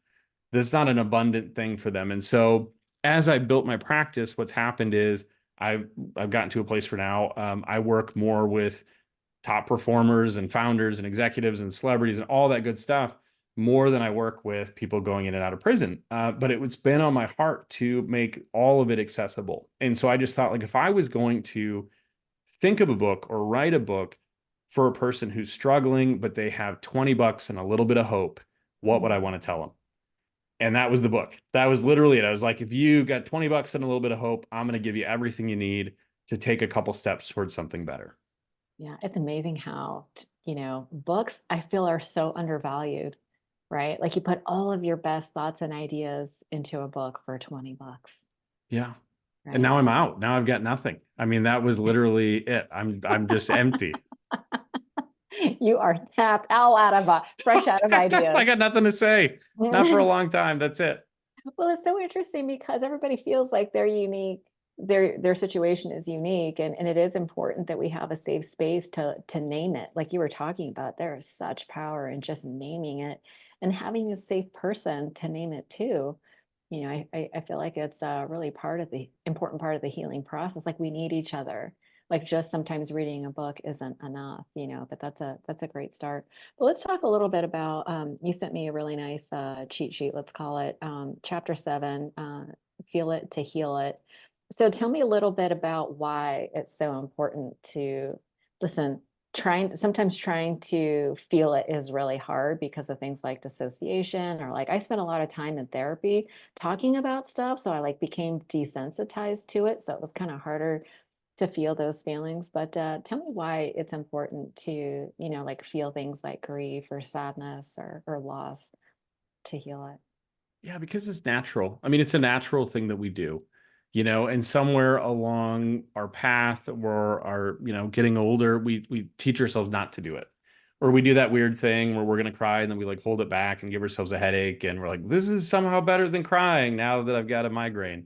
an abundant thing for them. And so as I built my practice, what's happened is I've gotten to a place where now I work more with top performers and founders and executives and celebrities and all that good stuff more than I work with people going in and out of prison. But it's been on my heart to make all of it accessible. And so I just thought, like, if I was going to think of a book or write a book for a person who's struggling, but they have $20 and a little bit of hope, what would I want to tell them? And that was the book. That was literally it. I was like, if you got $20 and a little bit of hope, I'm going to give you everything you need to take a couple steps towards something better. Yeah, it's amazing how, books I feel are so undervalued, right? Like you put all of your best thoughts and ideas into a book for $20, Yeah. And right? now I'm out. Now I've got nothing. I mean, that was literally it. I'm just empty. You are tapped out of fresh out of I ideas. got nothing to say. Not for a long time. That's it. Well, it's so interesting because everybody feels like they're unique. Their situation is unique, and it is important that we have a safe space to name it. Like you were talking about, there is such power in just naming it and having a safe person to name it too. I feel like it's really part of the important part of the healing process. Like we need each other. Like just sometimes reading a book isn't enough, but that's a great start. But let's talk a little bit about, you sent me a really nice cheat sheet, let's call it, chapter 7, feel it to heal it. So tell me a little bit about why it's so important to listen. Sometimes trying to feel it is really hard because of things like dissociation, or like I spent a lot of time in therapy talking about stuff. So I like became desensitized to it. So it was kind of harder to feel those feelings. But tell me why it's important to, like feel things like grief or sadness or loss to heal it. Yeah, because it's natural. I mean, it's a natural thing that we do, and somewhere along our path or our, getting older, we teach ourselves not to do it. Or we do that weird thing where we're going to cry and then we like hold it back and give ourselves a headache. And we're like, this is somehow better than crying now that I've got a migraine.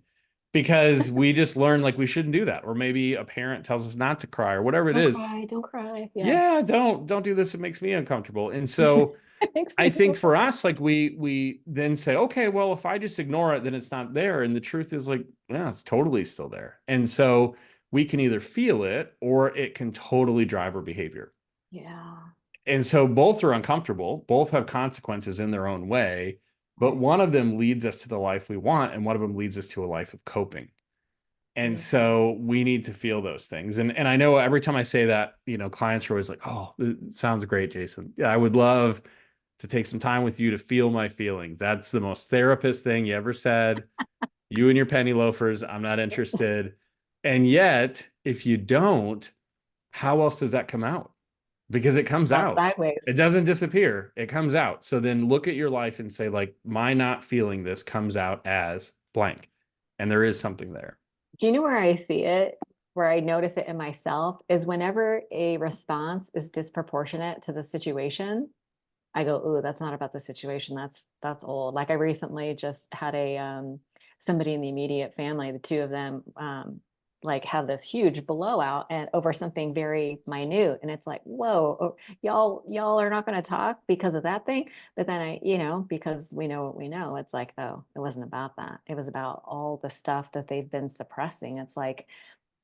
Because we just learned like we shouldn't do that. Or maybe a parent tells us not to cry or whatever it Don't is. cry, don't cry. Yeah. Yeah, don't do this. It makes me uncomfortable. And so It makes I me think feel for us, like we then say, okay, well, if I just ignore it, then it's not there. And the truth is like, yeah, it's totally still there. And so we can either feel it or it can totally drive our behavior. yeah. And so both are uncomfortable, both have consequences in their own way, but Right. one of them leads us to the life we want, and one of them leads us to a life of coping. And Beautiful. so we need to feel those things. And I know every time I say that, clients are always like, oh, it sounds great, Jason. Yeah, I would love to take some time with you to feel my feelings. That's the most therapist thing you ever said. You and your penny loafers, I'm not interested. And yet, if you don't, how else does that come out? Because it comes Out out. sideways. It doesn't disappear. It comes out. So then look at your life and say, like, my not feeling this comes out as blank. And there is something there. Do you know where I see it? Where I notice it in myself is whenever a response is disproportionate to the situation, I go, ooh, that's not about the situation. That's old. Like I recently just had a somebody in the immediate family, the two of them like have this huge blowout and over something very minute. And it's like, whoa, oh, y'all are not going to talk because of that thing. But then because we know what we know, it's like, oh, it wasn't about that. It was about all the stuff that they've been suppressing. It's like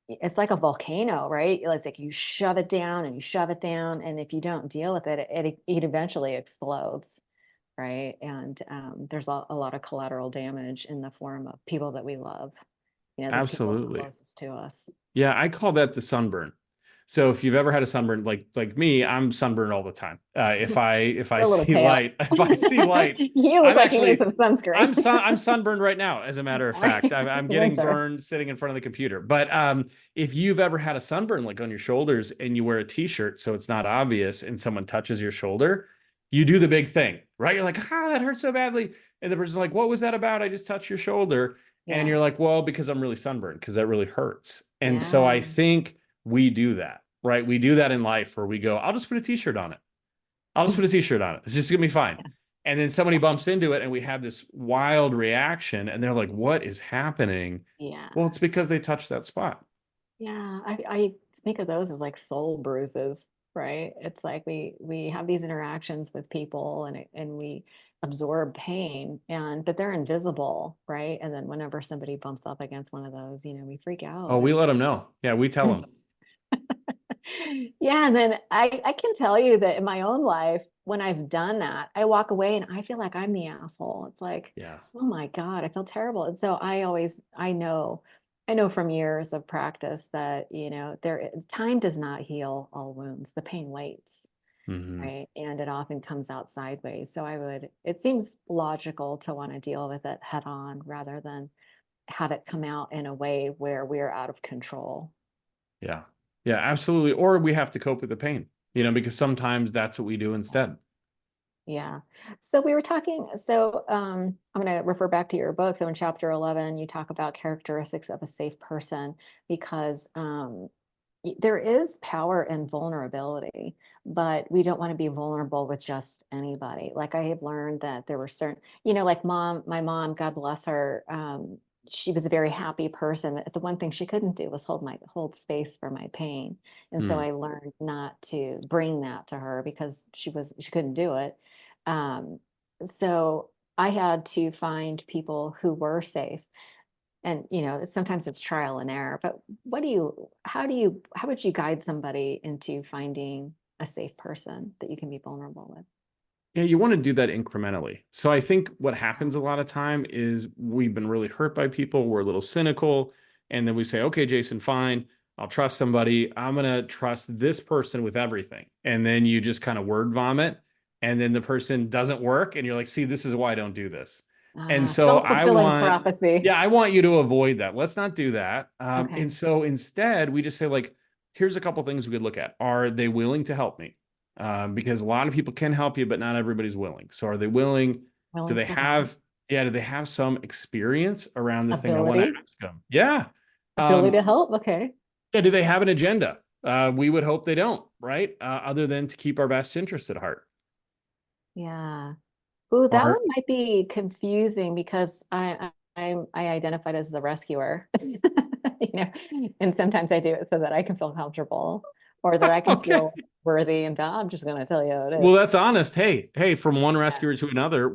a volcano, right? It's like you shove it down and you shove it down, and if you don't deal with it, it eventually explodes, right? And there's a lot of collateral damage in the form of people that we love, the people Absolutely. closest to us. Yeah, I call that the sunburn. So if you've ever had a sunburn, like me, I'm sunburned all the time. If I You're a little see pale. light, if I see light, You look I'm like you need actually some sunscreen. I'm sunburned right now. As a matter of fact, I'm It's getting winter. burned sitting in front of the computer. But if you've ever had a sunburn like on your shoulders and you wear a t-shirt so it's not obvious and someone touches your shoulder, you do the big thing, right? You're like, ah, that hurts so badly. And the person's like, what was that about? I just touched your shoulder. And Yeah. you're like, well, because I'm really sunburned, because that really hurts. And so Yeah. I think we do that, right? We do that in life where we go, I'll just put a t-shirt on it. I'll just put a t-shirt on it. It's just gonna be fine. And then somebody bumps into it and we have this wild reaction and they're like, what is happening? Yeah. Well, it's because they touched that spot. Yeah. I think of those as like soul bruises, right? It's like we have these interactions with people and we absorb pain but they're invisible, right? And then whenever somebody bumps up against one of those, we freak Oh, out we let them know. Yeah, we tell them. Yeah, and then I can tell you that in my own life, when I've done that, I walk away and I feel like I'm the asshole. It's like, Yeah. oh my God, I feel terrible. And so I know from years of practice that, time does not heal all wounds. The pain waits, Hmm. right? And it often comes out sideways. So it seems logical to want to deal with it head on rather than have it come out in a way where we're out of control. Yeah. Yeah, absolutely. Or we have to cope with the pain, because sometimes that's what we do instead. Yeah. So we were talking, I'm going to refer back to your book. So in chapter 11, you talk about characteristics of a safe person because there is power in vulnerability, but we don't want to be vulnerable with just anybody. Like I have learned that there were certain, like my mom, God bless her, she was a very happy person. The one thing she couldn't do was hold space for my pain. And so Mm. I learned not to bring that to her because she couldn't do it. Um, so I had to find people who were safe. And sometimes it's trial and error, but how would you guide somebody into finding a safe person that you can be vulnerable with? Yeah, you want to do that incrementally. So I think what happens a lot of time is we've been really hurt by people. We're a little cynical. And then we say, okay, Jason, fine. I'll trust somebody. I'm going to trust this person with everything. And then you just kind of word vomit. And then the person doesn't work. And you're like, see, this is why I don't do this. And so Self-fulfilling prophecy. I want you to avoid that. Let's not do that. Okay. And so instead, we just say, like, here's a couple things we could look at. Are they willing to help me? Because a lot of people can help you, but not everybody's willing. So are they willing? Do Willing they to learn. have, yeah, do they have some experience around the thing I want to Ability. ask them? Yeah. Ability Um, to help. Okay. yeah, do they have an agenda? We would hope they don't, right? Other than to keep our best interests at heart. Yeah. Ooh, that Are one might be confusing because I identified as the rescuer, and sometimes I do it so that I can feel comfortable or that I can okay. feel worthy. And I'm just going to tell you how it Well, is. that's honest. Hey, from one rescuer to another, Yeah.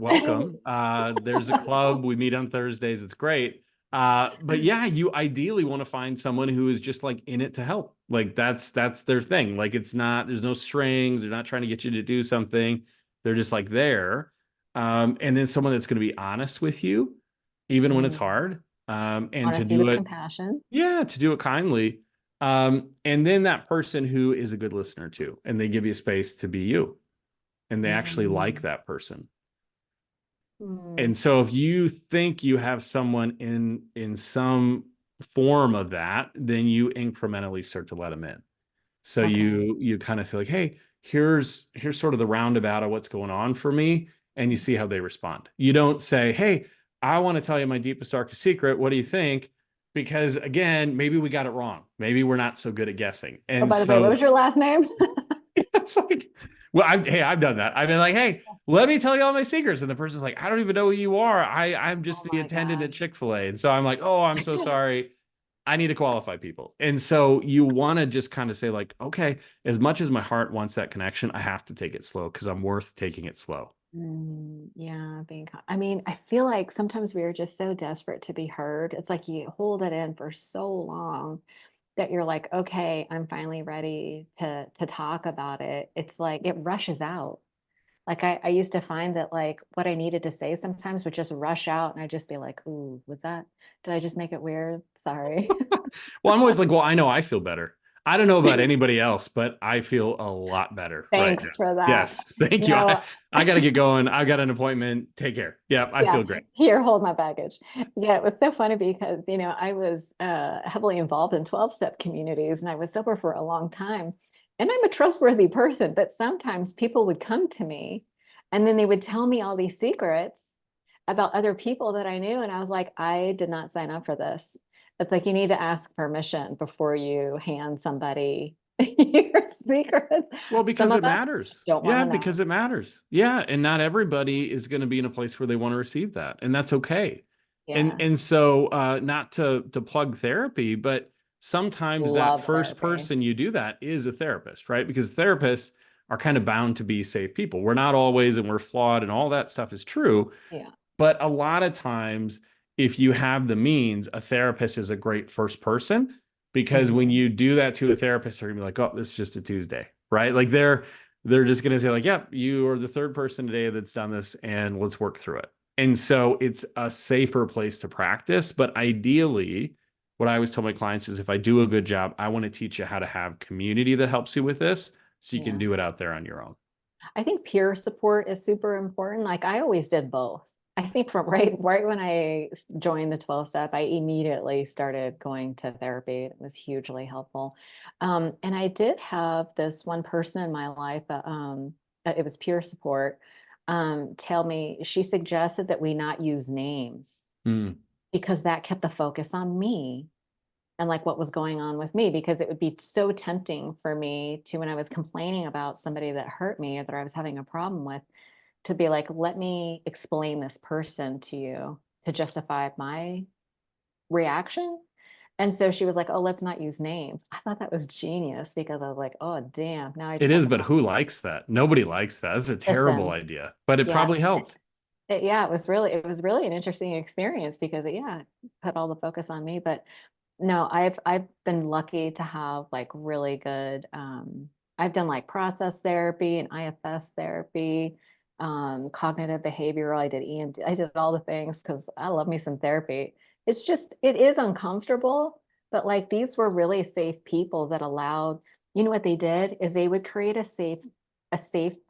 welcome. There's a club. We meet on Thursdays. It's great. But yeah, you ideally want to find someone who is just like in it to help. Like that's their thing. Like it's not, there's no strings. They're not trying to get you to do something. They're just like there. And then someone that's going to be honest with you, even when it's Mm. hard. And to Honesty do with it, compassion. yeah, to do it kindly. And then that person who is a good listener too, and they give you space to be you and they actually like Mm. that person. Mm. And so if you think you have someone in some form of that, then you incrementally start to let them in. So Okay. you kind of say like, hey, here's sort of the roundabout of what's going on for me, and you see how they respond. You don't say, hey, I want to tell you my deepest darkest secret. What do you think? Because again, maybe we got it wrong. Maybe we're not so good at guessing. Oh, And by the way, what so was your last name? it's like, well, I've done that. I've been like, hey, let me tell you all my secrets. And the person's like, I don't even know who you are. I'm just Oh the my attendant at gosh. Chick-fil-A. And so I'm like, oh, I'm so sorry. I need to qualify people. And so you want to just kind of say, like, okay, as much as my heart wants that connection, I have to take it slow because I'm worth taking it slow. Yeah, I mean, I feel like sometimes we are just so desperate to be heard. It's like you hold it in for so long that you're like, okay, I'm finally ready to talk about it. It's like it rushes out. Like I used to find that like what I needed to say sometimes would just rush out and I'd just be like, ooh, did I just make it weird? Sorry. Well, I'm always like, well, I know I feel better. I don't know about anybody else, but I feel a lot better right Thanks now. for that. Yes. Thank you. No, I got to get going. I've got an appointment. Take care. Yeah, I yeah, feel great. here, hold my baggage. Yeah, it was so funny because, I was heavily involved in 12-step communities and I was sober for a long time. And I'm a trustworthy person, but sometimes people would come to me and then they would tell me all these secrets about other people that I knew. And I was like, I did not sign up for this. It's like you need to ask permission before you hand somebody Your secrets. Well, Some because of it us matters. don't want Yeah, to because know. it matters. Yeah, and not everybody is going to be in a place where they want to receive that, and that's okay. And Yeah. and so not to plug therapy, but sometimes that Love first therapy. person you do that is a therapist, right? Because therapists are kind of bound to be safe people. We're not always, and we're flawed, and all that stuff is true. Yeah. But a lot of times, if you have the means, a therapist is a great first person because when Hmm. you do that to a therapist, they're gonna be like, "Oh, this is just a Tuesday," right? Like they're just gonna say, like, "Yep, you are the third person today that's done this, and let's work through it." And so it's a safer place to practice. But ideally, what I always tell my clients is if I do a good job, I want to teach you how to have community that helps you with this so you can Yeah. do it out there on your own. I think peer support is super important. Like I always did both. I think from right when I joined the 12 step, I immediately started going to therapy. It was hugely helpful. And I did have this one person in my life, it was peer support, tell me, she suggested that we not use names Mm. because that kept the focus on me and like what was going on with me, because it would be so tempting for me to, when I was complaining about somebody that hurt me or that I was having a problem with, to be like, let me explain this person to you to justify my reaction. And so she was like, oh, let's not use names. I thought that was genius because I was like, oh damn, now I It just have is, to but who likes that? Nobody likes that. That's a terrible listen. idea, but it Yeah. probably helped. Yeah, it was really an interesting experience because yeah, it put all the focus on me. But no, I've been lucky to have like really good I've done like process therapy and IFS therapy, cognitive behavioral. I did EMD. I did all the things because I love me some therapy. It's just it is uncomfortable, but like these were really safe people that allowed, you know what they did is they would create a safe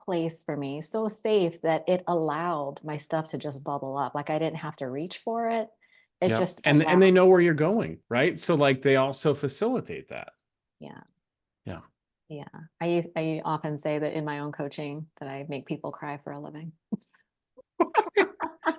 place for me, so safe that it allowed my stuff to just bubble up. Like I didn't have to reach for it. It Yep. just And allowed. they know where you're going, right? So like they also facilitate that. Yeah. Yeah. Yeah. I often say that in my own coaching that I make people cry for a living.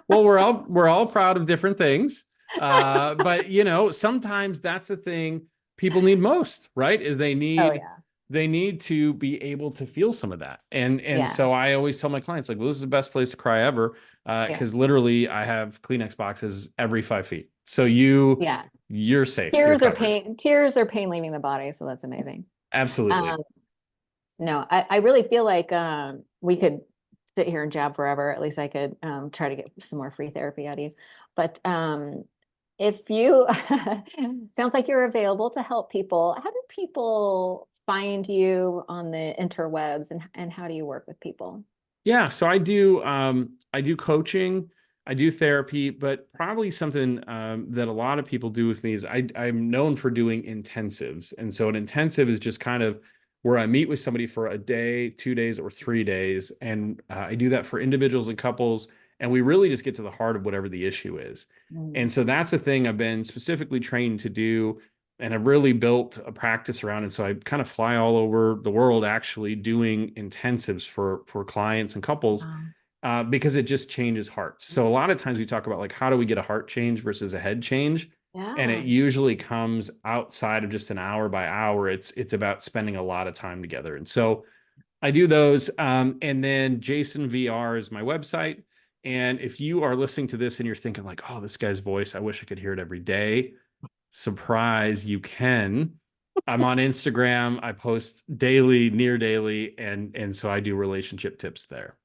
Well, we're all proud of different things. But sometimes that's the thing people need most, right? Is they Oh need yeah. they need to be able to feel some of that. And Yeah. so I always tell my clients, like, well, this is the best place to cry ever. Yeah. Because literally I have Kleenex boxes every 5 feet. So you're safe, you're covered. Tears are pain leaving the body. So that's amazing. Absolutely. Um, no, I really feel like we could sit here and jab forever. At least I could try to get some more free therapy out of you. But if you sounds like you're available to help people, how do people find you on the interwebs and how do you work with people? Yeah, so I do coaching, I do therapy, but probably something that a lot of people do with me is I'm known for doing intensives. And so an intensive is just kind of where I meet with somebody for a day, 2 days, or 3 days. And I do that for individuals and couples. And we really just get to the heart of whatever the issue is. And Mm. so that's the thing I've been specifically trained to do. And I've really built a practice around it. So I kind of fly all over the world actually doing intensives for clients and couples Wow. because it just changes hearts. So a lot of times we talk about like how do we get a heart change versus a head change, and it Yeah. usually comes outside of just an hour by hour. It's about spending a lot of time together, and so I do those. And then Jason VR is my website. And if you are listening to this and you're thinking like, oh, this guy's voice, I wish I could hear it every day. Surprise, you can. I'm on Instagram. I post daily, near daily, and so I do relationship tips there.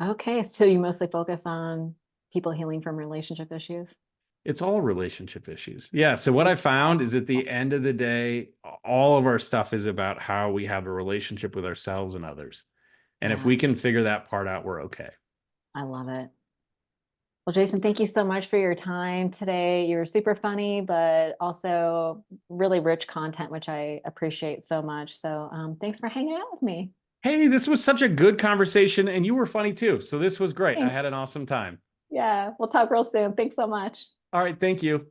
Okay. So you mostly focus on people healing from relationship issues? It's all relationship issues. Yeah. So what I found is at the end of the day, all of our stuff is about how we have a relationship with ourselves and others. And if Yeah, we can figure that part out, we're okay. I love it. Well, Jason, thank you so much for your time today. You're super funny, but also really rich content, which I appreciate so much. So thanks for hanging out with me. Hey, this was such a good conversation, and you were funny too. So this was great. I Thanks. had an awesome time. Yeah, we'll talk real soon. Thanks so much. All right. Thank you.